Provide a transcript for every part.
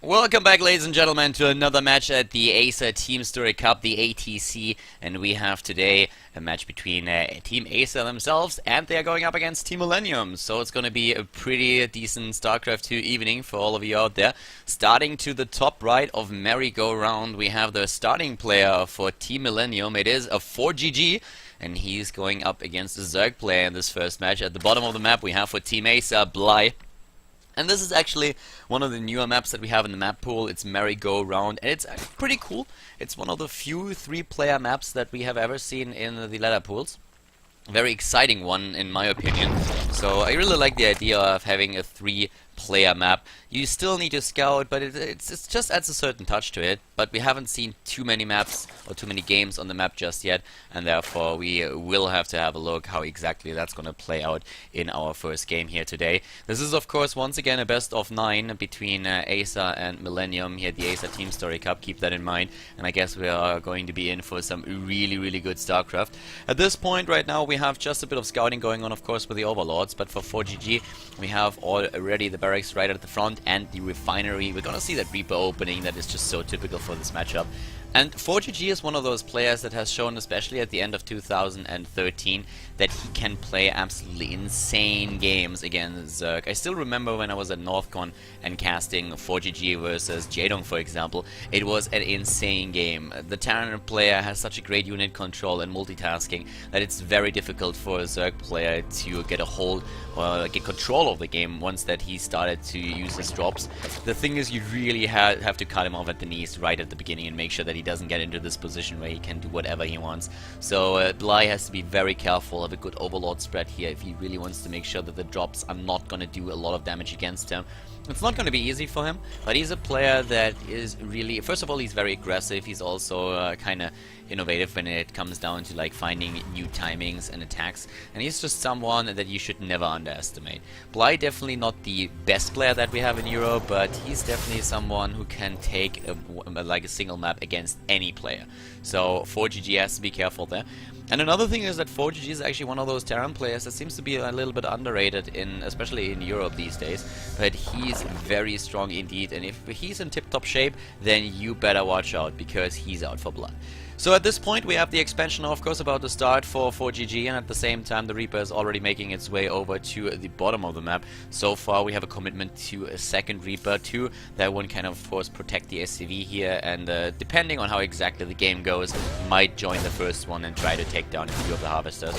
Welcome back, ladies and gentlemen, to another match at the Acer TeamStory Cup, the ATC, and we have today a match between Team Acer themselves, and they are going up against Team Millenium, so it's going to be a pretty decent Starcraft 2 evening for all of you out there. Starting to the top right of merry-go-round, we have the starting player for Team Millenium. It is a ForGG, and he's going up against a ZerG player in this first match. At the bottom of the map, we have for Team Acer, Bly. And this is actually one of the newer maps that we have in the map pool. It's merry-go-round, and it's pretty cool. It's one of the few 3-player maps that we have ever seen in the ladder pools. Very exciting one, in my opinion. So I really like the idea of having a 3-player map. You still need to scout, but it just adds a certain touch to it. But we haven't seen too many maps or too many games on the map just yet, and therefore we will have to have a look how exactly that's going to play out in our first game here today. This is, of course, once again a best of 9 between Acer and Millenium here at the Acer TeamStory Cup. Keep that in mind, and I guess we are going to be in for some really good StarCraft. At this point right now we have just a bit of scouting going on, of course, with the Overlords, but for ForGG we have already the barracks right at the front and the refinery. We're gonna see that Reaper opening that is just so typical for this matchup. And ForGG is one of those players that has shown, especially at the end of 2013, that he can play absolutely insane games against ZerG. I still remember when I was at NorthCon and casting ForGG versus Jadong, for example. It was an insane game. The Terran player has such a great unit control and multitasking that it's very difficult for a ZerG player to get a hold or get control of the game once that he started to use his drops. The thing is, you really have to cut him off at the knees right at the beginning and make sure that he doesn't get into this position where he can do whatever he wants. So Bly has to be very careful of a good Overlord spread here if he really wants to make sure that the drops are not going to do a lot of damage against him. It's not going to be easy for him, but he's a player that is really, first of all, he's very aggressive. He's also kind of innovative when it comes down to like finding new timings and attacks, and he's just someone that you should never underestimate. Bly definitely not the best player that we have in Europe, but he's definitely someone who can take like a single map against any player. So ForGG has to be careful there. And another thing is that ForGG is actually one of those Terran players that seems to be a little bit underrated, especially in Europe these days. But he's very strong indeed, and if he's in tip-top shape, then you better watch out, because he's out for blood. So at this point we have the expansion, of course, about to start for ForGG, and at the same time the Reaper is already making its way over to the bottom of the map. So far we have a commitment to a second Reaper too. That one can of course protect the SCV here, and depending on how exactly the game goes, might join the first one and try to take down a few of the Harvesters.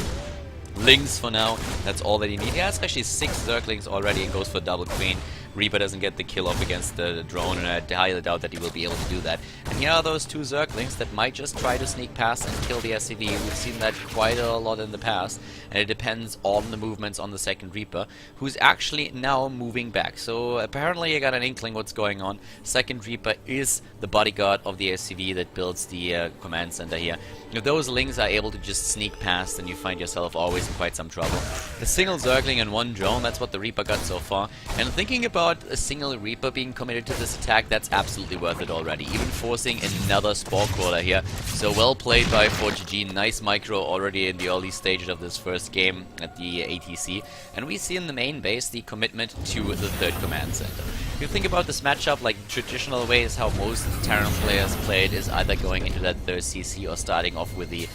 Lings for now, that's all that you need. Yeah, it's actually 6 Zerglings already and goes for double queen. Reaper doesn't get the kill off against the drone, and I highly doubt that he will be able to do that. And here are those 2 Zerglings that might just try to sneak past and kill the SCV. We've seen that quite a lot in the past, and it depends on the movements on the second Reaper, who's actually now moving back. So apparently you got an inkling what's going on. Second Reaper is the bodyguard of the SCV that builds the command center here. If those Lings are able to just sneak past, then you find yourself always in quite some trouble. A single Zergling and 1 drone, that's what the Reaper got so far. And thinking about a single Reaper being committed to this attack, that's absolutely worth it already. Even forcing another Spore Crawler here. So well played by ForGG. Nice micro already in the early stages of this first game at the ATC. And we see in the main base the commitment to the third command center. If you think about this matchup, like traditional ways how most Terran players played is either going into that theStC or starting off with the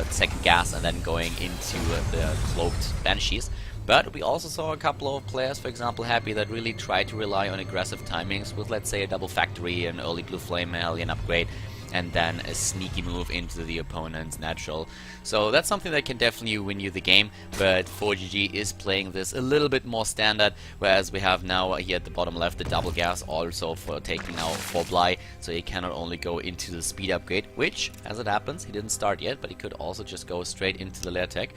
second gas and then going into the cloaked banshees. But we also saw a couple of players, for example, Happy, that really tried to rely on aggressive timings with, let's say, a double factory, an early blue flame Hellion upgrade, and then a sneaky move into the opponent's natural. So that's something that can definitely win you the game, but ForGG is playing this a little bit more standard, whereas we have now here at the bottom left the double gas also for taking now for Bly, so he cannot only go into the speed upgrade, which, as it happens, he didn't start yet, but he could also just go straight into the lair tech.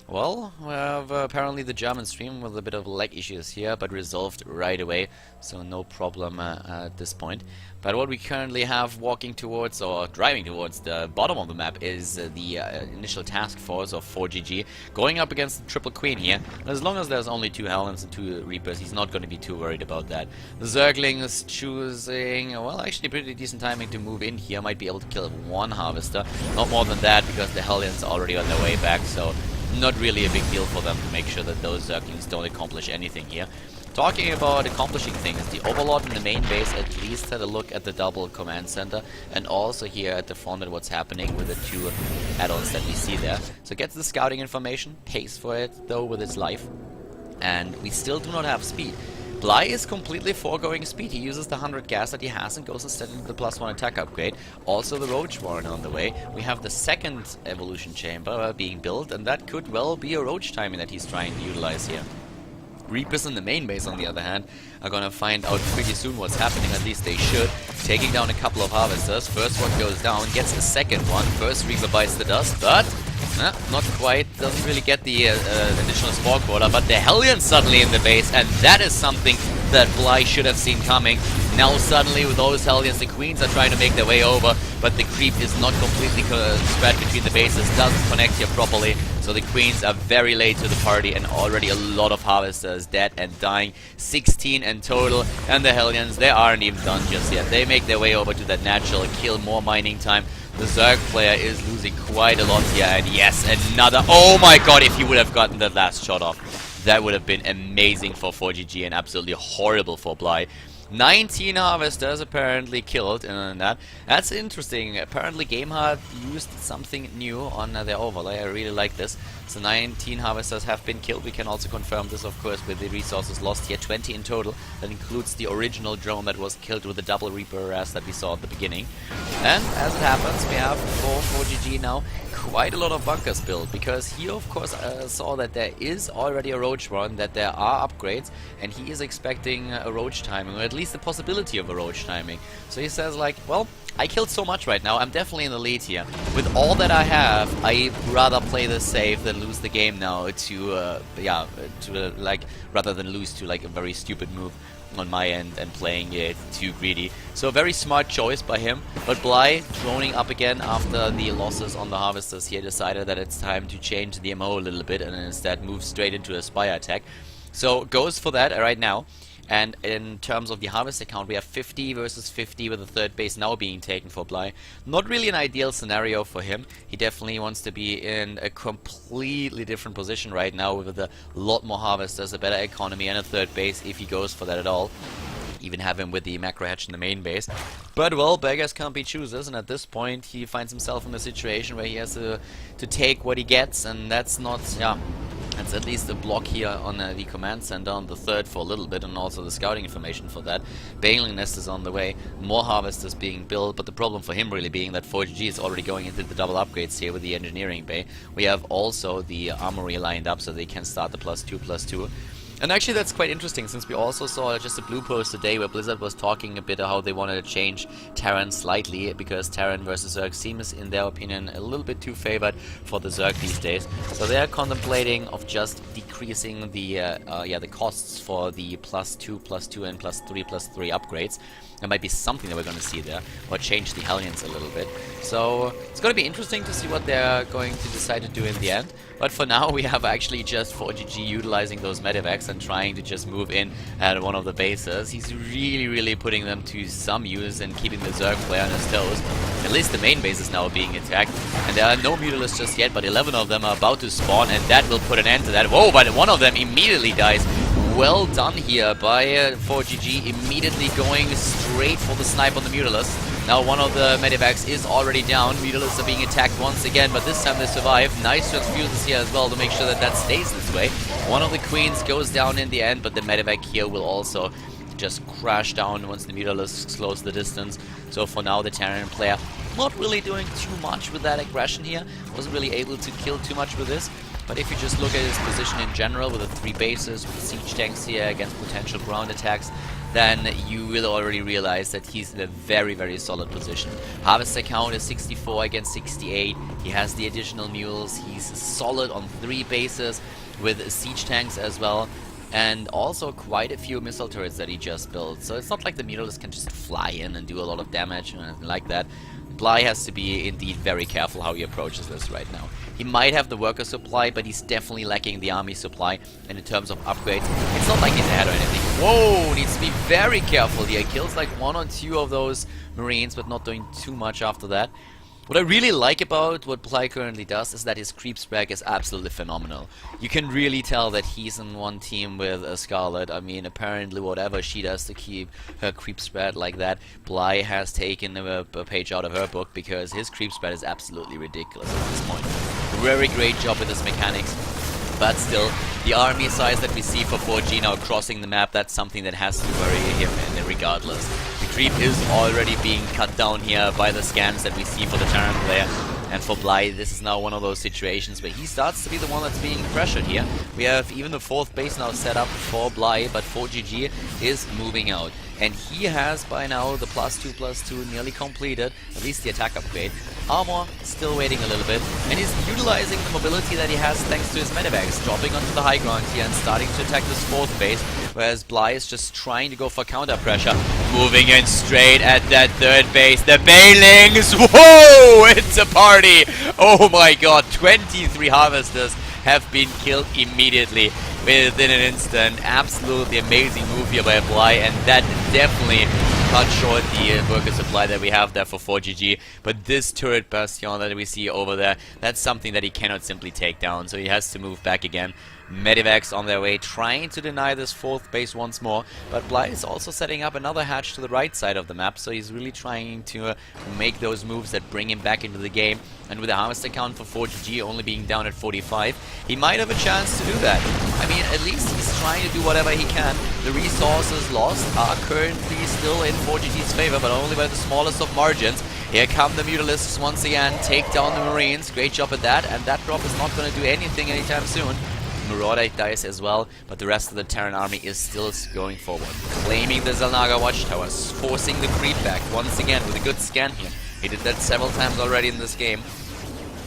Well, we have apparently the German stream with a bit of lag issues here, but resolved right away, so no problem at this point. But what we currently have walking towards, or driving towards, the bottom of the map is the initial task force of ForGG, going up against the Triple Queen here. And as long as there's only 2 Hellions and 2 Reapers, he's not going to be too worried about that. The Zergling is choosing, well, actually pretty decent timing to move in here, might be able to kill 1 Harvester. Not more than that, because the Hellions are already on their way back, so not really a big deal for them to make sure that those Zerglings don't accomplish anything here. talking about accomplishing things, the Overlord in the main base at least had a look at the double command center, and also here at the front at what's happening with the 2 add-ons that we see there. So gets the scouting information, pays for it though with its life, and we still do not have speed. Bly is completely foregoing speed. He uses the 100 gas that he has and goes instead into the +1 attack upgrade. Also the Roach Warren on the way. We have the second evolution chamber being built, and that could well be a Roach timing that he's trying to utilize here. Reapers in the main base, on the other hand, are gonna find out pretty soon what's happening, at least they should. Taking down a couple of Harvesters. First one goes down, gets the second one. First Reaper bites the dust, but not quite. Doesn't really get the additional Spore Quarter, but the Hellions suddenly in the base, and that is something that Bly should have seen coming. Now suddenly with those Hellions, the Queens are trying to make their way over, but the creep is not completely spread between the bases, doesn't connect here properly. So the Queens are very late to the party, and already a lot of Harvesters dead and dying. 16 in total, and the Hellions, they aren't even done just yet. They make their way over to that natural kill, more mining time. The Zerg player is losing quite a lot here, and yes, another... Oh my god, if he would have gotten that last shot off, that would have been amazing for ForGG and absolutely horrible for Bly. 19 Harvesters apparently killed, and that's interesting. Apparently GameHard used something new on their overlay. I really like this. So 19 Harvesters have been killed. We can also confirm this, of course, with the resources lost here. 20 in total. That includes the original drone that was killed with the double Reaper arrest that we saw at the beginning. And as it happens, we have for ForGG now quite a lot of bunkers built, because he of course saw that there is already a Roach run, that there are upgrades, and he is expecting a Roach timing, or at least the possibility of a Roach timing. So he says like, well, I killed so much right now, I'm definitely in the lead here. With all that I have, I rather play this safe than lose the game now rather than lose to like a very stupid move on my end and playing it too greedy. So a very smart choice by him, but Bly, droning up again after the losses on the Harvesters here, decided that it's time to change the MO a little bit and instead move straight into a Spire attack. So goes for that right now. And in terms of the Harvester count, we have 50 versus 50 with the third base now being taken for Bly. Not really an ideal scenario for him. He definitely wants to be in a completely different position right now with a lot more Harvesters, a better economy, and a third base if he goes for that at all. Even have him with the macro hatch in the main base. But well, beggars can't be choosers, and at this point he finds himself in a situation where he has to take what he gets, and that's not, that's at least a block here on the command center on the third for a little bit, and also the scouting information for that. Baneling Nest is on the way, more Harvesters being built, but the problem for him really being that ForGG is already going into the double upgrades here with the engineering bay. We have also the armory lined up so they can start the +2/+2. And actually that's quite interesting, since we also saw just a blue post today where Blizzard was talking a bit of how they wanted to change Terran slightly, because Terran versus Zerg seems, in their opinion, a little bit too favored for the Zerg these days. So they are contemplating of just decreasing the costs for the +2/+2 and +3/+3 upgrades. There might be something that we're going to see there, or change the Hellions a little bit. So it's going to be interesting to see what they're going to decide to do in the end. But for now, we have actually just ForGG utilizing those medevacs and trying to just move in at one of the bases. He's really putting them to some use and keeping the Zerg player on his toes. At least the main base is now being attacked, and there are no Mutalisks just yet, but 11 of them are about to spawn, and that will put an end to that. Whoa, but one of them immediately dies. Well done here by ForGG, immediately going straight for the snipe on the Mutalisk. Now one of the medevacs is already down. Mutalisks are being attacked once again, but this time they survive. Nice transfuses here as well to make sure that that stays this way. One of the Queens goes down in the end, but the medevac here will also just crash down once the Mutalisks close the distance. So for now, the Terran player not really doing too much with that aggression here. Wasn't really able to kill too much with this. But if you just look at his position in general, with the 3 bases, with siege tanks here against potential ground attacks, then you will already realize that he's in a very solid position. Harvester count is 64 against 68. He has the additional mules. He's solid on 3 bases with siege tanks as well. And also quite a few missile turrets that he just built. So it's not like the Mutalisks can just fly in and do a lot of damage or anything like that. Bly has to be indeed very careful how he approaches this right now. He might have the worker supply, but he's definitely lacking the army supply. And in terms of upgrades, it's not like he's ahead or anything. Whoa, needs to be very careful here. Kills like 1 or 2 of those Marines, but not doing too much after that. What I really like about what Bly currently does is that his creep spec is absolutely phenomenal. You can really tell that he's in one team with Scarlet. I mean, apparently whatever she does to keep her creep spread like that, Bly has taken a page out of her book, because his creep spread is absolutely ridiculous at this point. Very great job with his mechanics. But still, the army size that we see for ForGG now crossing the map, that's something that has to worry him regardless. The creep is already being cut down here by the scans that we see for the Terran player. And for Bly, this is now one of those situations where he starts to be the one that's being pressured here. We have even the 4th base now set up for Bly, but ForGG is moving out. And he has by now the +2/+2 nearly completed, at least the attack upgrade. Armor still waiting a little bit, and he's utilizing the mobility that he has thanks to his medevacs, dropping onto the high ground here and starting to attack this 4th base, whereas Bly is just trying to go for counter pressure, moving in straight at that 3rd base. The Banelings, whoa, it's a party! Oh my god, 23 harvesters have been killed immediately within an instant. Absolutely amazing move here by Bly, and that definitely cut short the worker supply that we have there for ForGG. But this turret bastion that we see over there, that's something that he cannot simply take down, so he has to move back again. Medivacs on their way, trying to deny this 4th base once more, but Bly is also setting up another hatch to the right side of the map, so he's really trying to make those moves that bring him back into the game. And with the harvester count for ForGG only being down at 45, he might have a chance to do that. I mean, at least he's trying to do whatever he can. The resources lost are currently still in ForGG's favor, but only by the smallest of margins. Here come the Mutalisks once again, take down the Marines. Great job at that, and that drop is not going to do anything anytime soon. Marauder dies as well, but the rest of the Terran army is still going forward, claiming the Xel'Naga watchtowers, forcing the creep back once again with a good scan here. He did that several times already in this game.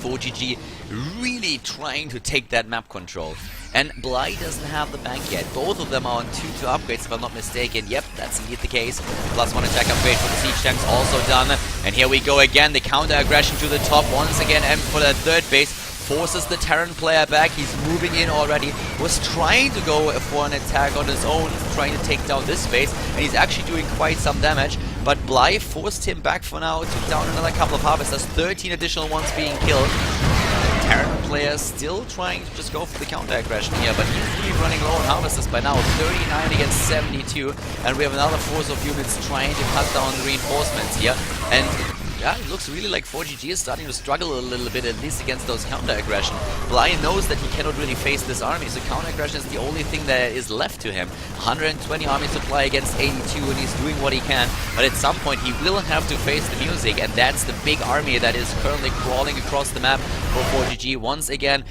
ForGG really trying to take that map control. And Bly doesn't have the bank yet. Both of them are on 2 upgrades, if I'm not mistaken. Yep, that's indeed the case. +1 attack upgrade for the siege tanks also done. And here we go again, the counter aggression to the top once again, and for that 3rd base. Forces the Terran player back. He's moving in already. Was trying to go for an attack on his own, trying to take down this base, and he's actually doing quite some damage. But Bly forced him back for now, took down another couple of harvesters, 13 additional ones being killed. Terran player still trying to just go for the counter aggression here, but he's really running low on harvesters by now. 39 against 72, and we have another force of units trying to cut down the reinforcements here. And yeah, it looks really like ForGG is starting to struggle a little bit, at least against those counter-aggression. Bly knows that he cannot really face this army, so counter-aggression is the only thing that is left to him. 120 army supply against 82, and he's doing what he can, but at some point he will have to face the music, and that's the big army that is currently crawling across the map for ForGG once again.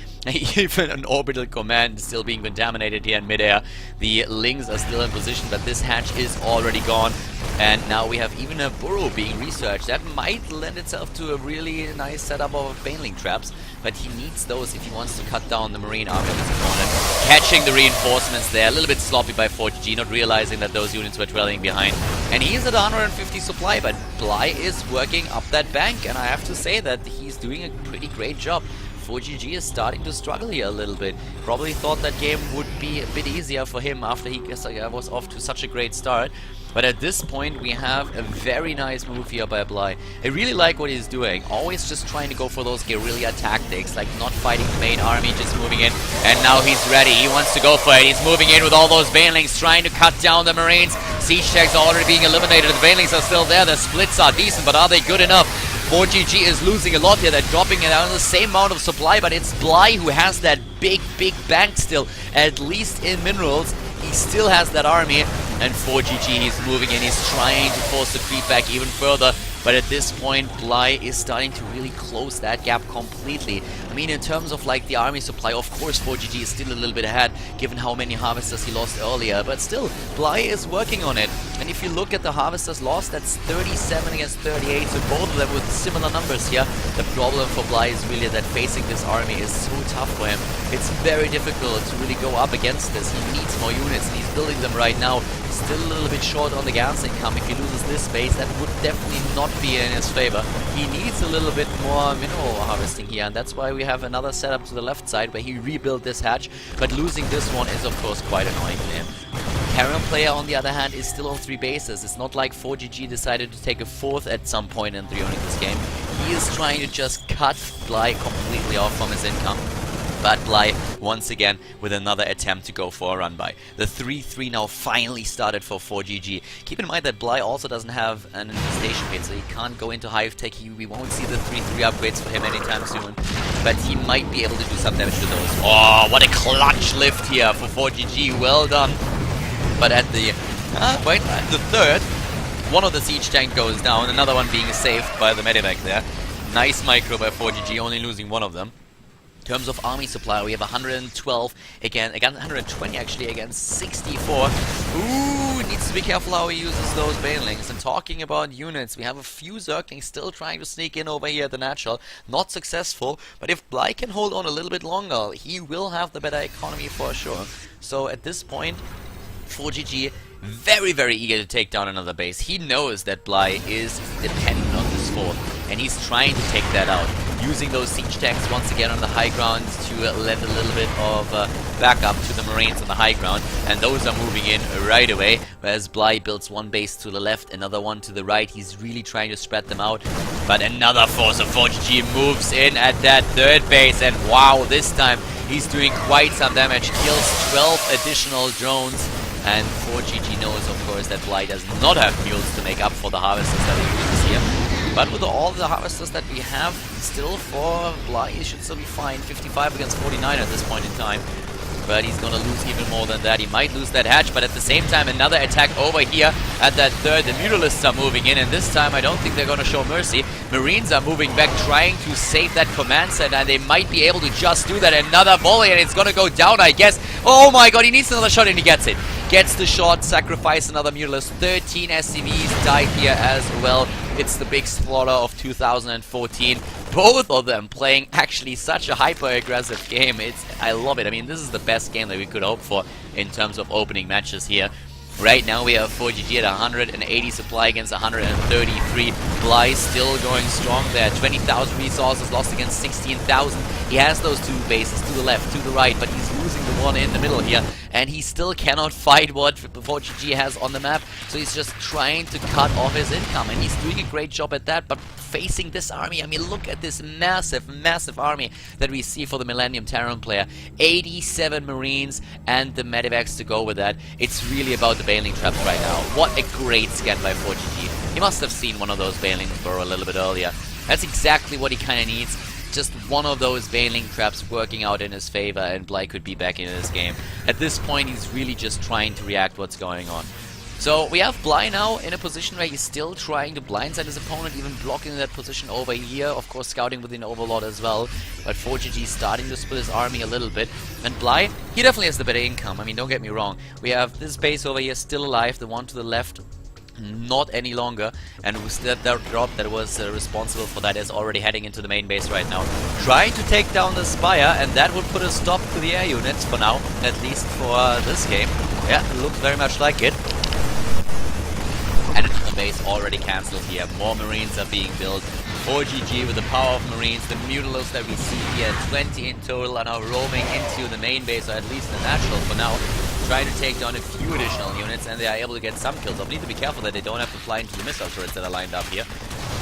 Even an orbital command is still being contaminated here in midair. The Lings are still in position, but this hatch is already gone. And now we have even a burrow being researched. That might lend itself to a really nice setup of Baneling traps, but he needs those if he wants to cut down the Marine army of his opponent. Catching the reinforcements there, a little bit sloppy by ForGG, not realizing that those units were trailing behind. And he's at 150 supply, but Bly is working up that bank, and I have to say that he's doing a pretty great job. ForGG is starting to struggle here a little bit. Probably thought that game would be a bit easier for him after he was off to such a great start. But at this point, we have a very nice move here by Bly. I really like what he's doing. Always just trying to go for those guerrilla tactics, like not fighting the main army, just moving in. And now he's ready. He wants to go for it. He's moving in with all those Banelings, trying to cut down the Marines. Siege tanks are already being eliminated. The Banelings are still there. The splits are decent, but are they good enough? ForGG is losing a lot here. They're dropping it on the same amount of supply, but it's Bly who has that big bank still, at least in minerals. He still has that army, and ForGG, he's moving in, he's trying to force the creep back even further, but at this point, Bly is starting to really close that gap completely. I mean, in terms of like the army supply, of course ForGG is still a little bit ahead, given how many harvesters he lost earlier, but still, Bly is working on it. And if you look at the harvesters lost, that's 37 against 38, so both of them with similar numbers here. The problem for Bly is really that facing this army is so tough for him. It's very difficult to really go up against this. He needs more units, and he's building them right now. Still a little bit short on the gas income. If he loses this space, that would definitely not be in his favor. He needs a little bit more mineral harvesting here, and that's why we have another setup to the left side where he rebuilt this hatch, but losing this one is of course quite annoying for him. Terran player, on the other hand, is still on 3 bases. It's not like ForGG decided to take a 4th at some point in this game. He is trying to just cut Bly completely off from his income. But Bly, once again, with another attempt to go for a run by. The 3-3 now finally started for ForGG. Keep in mind that Bly also doesn't have an infestation pit, so he can't go into Hive Tech. We won't see the 3-3 upgrades for him anytime soon. But he might be able to do some damage to those. Oh, what a clutch lift here for ForGG. Well done. But at the third, one of the siege tank goes down, another one being saved by the medevac there. Nice micro by ForGG, only losing one of them. In terms of army supply, we have 112 against 120 actually against 64. Ooh, needs to be careful how he uses those banelings. And talking about units, we have a few Zerglings still trying to sneak in over here at the natural. Not successful, but if Bly can hold on a little bit longer, he will have the better economy for sure. So at this point, ForGG very, very eager to take down another base. He knows that Bly is dependent on this 4th, and he's trying to take that out. Using those siege tanks once again on the high ground to lend a little bit of backup to the Marines on the high ground, and those are moving in right away, whereas Bly builds one base to the left, another one to the right. He's really trying to spread them out, but another force of ForGG moves in at that 3rd base, and wow, this time he's doing quite some damage. Kills 12 additional drones, and ForGG knows, of course, that Bly does not have mules to make up for the harvesters that he uses here. But with all the harvesters that we have, still for Bly, he should still be fine. 55 against 49 at this point in time. But he's gonna lose even more than that. He might lose that hatch, but at the same time, another attack over here at that 3rd. The Mutalisks are moving in, and this time I don't think they're gonna show mercy. Marines are moving back, trying to save that command center, and they might be able to just do that. Another volley, and it's gonna go down, I guess. Oh my god, he needs another shot, and he gets it. Gets the shot, sacrifice another Mutalisk. 13 SCVs died here as well. It's the big slaughter of 2014. Both of them playing actually such a hyper-aggressive game. I love it. I mean, this is the best game that we could hope for in terms of opening matches here. Right now we have ForGG at 180 supply against 133. Bly still going strong there. 20,000 resources lost against 16,000. He has those 2 bases to the left, to the right, but he's losing the one in the middle here. And he still cannot fight what ForGG has on the map. So he's just trying to cut off his income. And he's doing a great job at that. But facing this army, I mean, look at this massive, massive army that we see for the Millennium Terran player. 87 Marines and the medevacs to go with that. It's really about the baneling traps right now. What a great scan by ForGG. He must have seen one of those banelings burrow a little bit earlier. That's exactly what he kind of needs. Just one of those baneling traps working out in his favor, and Bly could be back in this game. At this point, he's really just trying to react what's going on. So we have Bly now in a position where he's still trying to blindside his opponent, even blocking that position over here. Of course, scouting within Overlord as well. But ForGG is starting to split his army a little bit. And Bly, he definitely has the better income. I mean, don't get me wrong. We have this base over here still alive, the one to the left. Not any longer, and that drop that was responsible for that is already heading into the main base right now, trying to take down the Spire, and that would put a stop to the air units for now, at least for this game. Yeah, looks very much like it. And the base already cancelled here. More Marines are being built. ForGG with the power of Marines, the Mutalisks that we see here, 20 in total, are now roaming into the main base, or at least the natural for now. Trying to take down a few additional units, and they are able to get some kills off. Need to be careful that they don't have to fly into the missile turrets that are lined up here.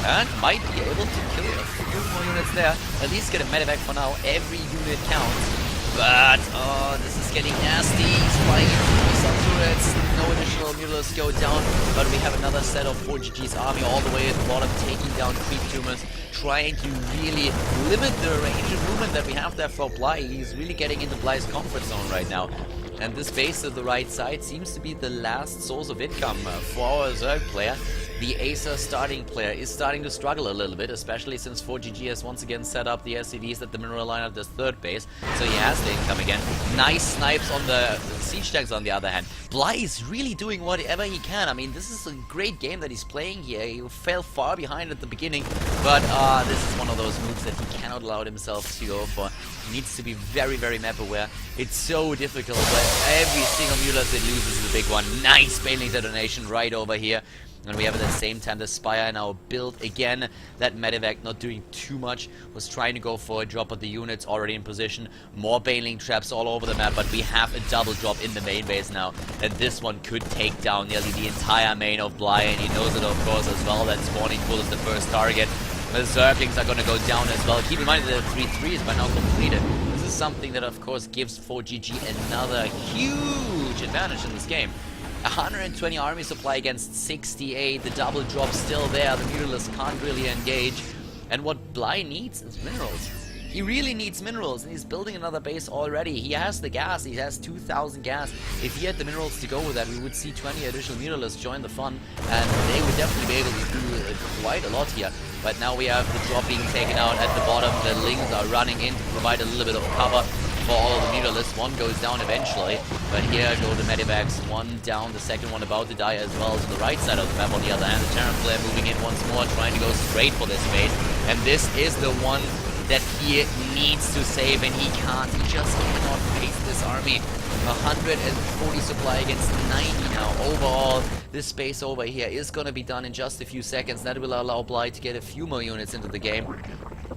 And might be able to kill a few more units there. At least get a medevac for now. Every unit counts. But, oh, this is getting nasty. He's flying into the missile turrets. No additional Mutalisks go down. But we have another set of ForGG's army all the way at the bottom, taking down creep tumors. Trying to really limit the range of movement that we have there for Bly. He's really getting into Bly's comfort zone right now. And this base to the right side seems to be the last source of income for our Zerg player. The Acer starting player is starting to struggle a little bit, especially since ForGG has once again set up the SCVs at the mineral line of this 3rd base. So he has the income again. Nice snipes on the siege tanks on the other hand. Bly is really doing whatever he can. I mean, this is a great game that he's playing here. He fell far behind at the beginning, but this is one of those moves that he cannot allow himself to go for. He needs to be very, very map aware. It's so difficult, but every single Mutalisk that loses is a big one. Nice baneling detonation right over here. And we have at the same time the Spire now built again. That medevac not doing too much, was trying to go for a drop, but the unit's already in position. More baneling traps all over the map, but we have a double drop in the main base now. And this one could take down nearly the entire main of Bly, and he knows it of course as well. That spawning pool is the first target. The Zerglings are going to go down as well. Keep in mind that the 3-3 is by now completed. This is something that of course gives ForGG another huge advantage in this game. 120 army supply against 68, the double drop still there, the Mutalisk can't really engage. And what Bly needs is minerals. He really needs minerals, and he's building another base already. He has the gas, he has 2,000 gas. If he had the minerals to go with that, we would see 20 additional Mutalisks join the fun, and they would definitely be able to do quite a lot here. But now we have the drop being taken out at the bottom, the Lings are running in to provide a little bit of cover for all of the Mutalisks. One goes down eventually, but here go the medevacs. One down, the second one about to die as well to the right side of the map. On the other hand, the Terran player moving in once more, trying to go straight for this base. And this is the one that he needs to save, and he can't. He just cannot face this army. 140 supply against 90 now. Overall, this base over here is going to be done in just a few seconds. That will allow Bly to get a few more units into the game.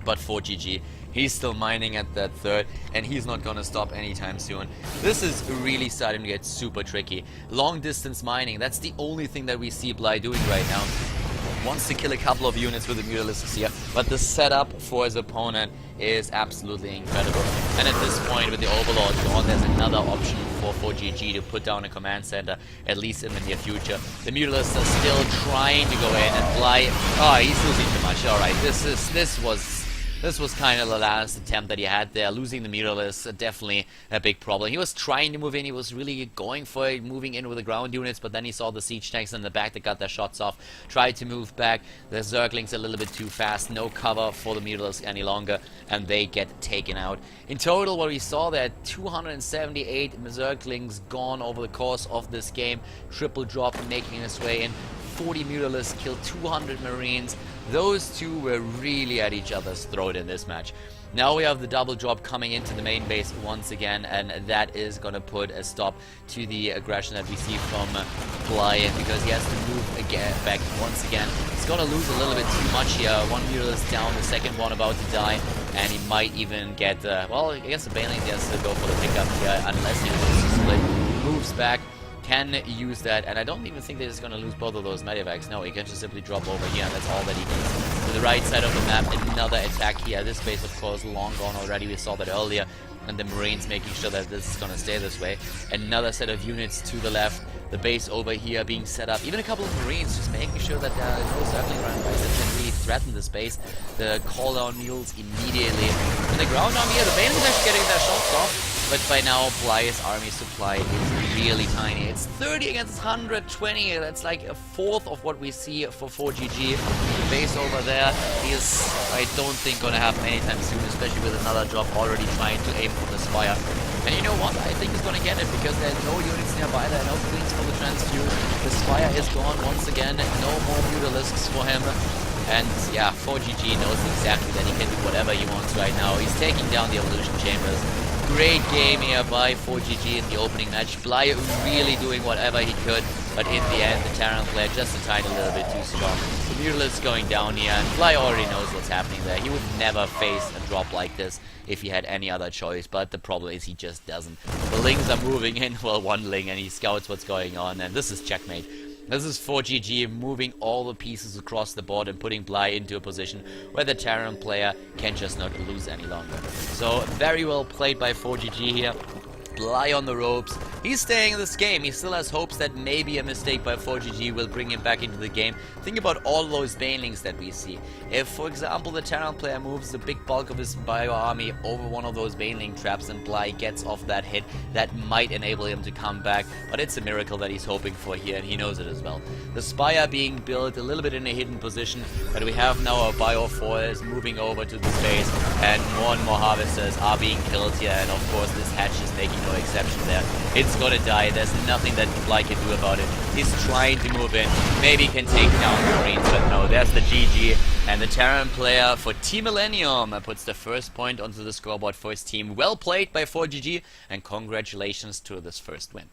But ForGG, he's still mining at that third, and he's not gonna stop anytime soon. This is really starting to get super tricky. Long distance mining, that's the only thing that we see Bly doing right now. Wants to kill a couple of units with the Mutalisks here, but the setup for his opponent is absolutely incredible. And at this point, with the Overlord gone, there's another option for ForGG to put down a command center, at least in the near future. The Mutalisks are still trying to go in, and Bly, oh, he's losing too much. Alright, this was kind of the last attempt that he had there. Losing the Mutalisks, definitely a big problem. He was trying to move in, he was really going for it, moving in with the ground units, but then he saw the siege tanks in the back that got their shots off. Tried to move back, the Zerglings a little bit too fast, no cover for the Mutalisks any longer, and they get taken out. In total, what we saw there, 278 Zerglings gone over the course of this game. Triple drop making its way in. 40 Mutalisks killed 200 Marines. Those two were really at each other's throat in this match. Now we have the double drop coming into the main base once again, and that is going to put a stop to the aggression that we see from Bly, because he has to move again, back once again. He's going to lose a little bit too much here. One Mutalisk down, the second one about to die, and he might even get, well, I guess the Baneling has to go for the pickup here, unless he wants to split. Moves back. Can use that, and I don't even think that he's going to lose both of those medevacs. No, he can just simply drop over here, and that's all that he needs. To the right side of the map, another attack here. This base, of course, long gone already. We saw that earlier, and the Marines making sure that this is going to stay this way. Another set of units to the left. The base over here being set up. Even a couple of Marines just making sure that there are no Zergling running by that can really threaten the space. The call-down mules immediately. In the ground army here, the Banelings actually getting their shots off. But by now, Bly's army supply is really tiny. It's 30 against 120. That's like a fourth of what we see for ForGG. The base over there is, I don't think, going to happen anytime soon, especially with another drop already trying to aim for the Spire. And you know what? I think he's going to get it, because there are no units nearby. There are no queens for the transfuse. The Spire is gone once again. No more Mutalisks for him. And yeah, ForGG knows exactly that he can do whatever he wants right now. He's taking down the Evolution Chambers. Great game here by ForGG in the opening match. Bly really doing whatever he could, but in the end, the Terran player just a tiny little bit too strong. The Mutalisks going down here, and Bly already knows what's happening there. He would never face a drop like this if he had any other choice, but the problem is he just doesn't. The Lings are moving in, well, one Ling, and he scouts what's going on, and this is checkmate. This is ForGG moving all the pieces across the board and putting Bly into a position where the Terran player can just not lose any longer. So very well played by ForGG here. Bly on the ropes. He's staying in this game. He still has hopes that maybe a mistake by ForGG will bring him back into the game. Think about all those Banelings that we see. If, for example, the Terran player moves the big bulk of his bio army over one of those Baneling traps and Bly gets off that hit, that might enable him to come back. But it's a miracle that he's hoping for here, and he knows it as well. The Spire being built a little bit in a hidden position, but we have now our bio force moving over to the space, and more harvesters are being killed here, and of course this hatch is making no exception there. It's gonna die. There's nothing that Bly can do about it. He's trying to move in. Maybe he can take down the Marines, but no, there's the GG. And the Terran player for Team Millenium puts the first point onto the scoreboard for his team. Well played by ForGG, and congratulations to this first win.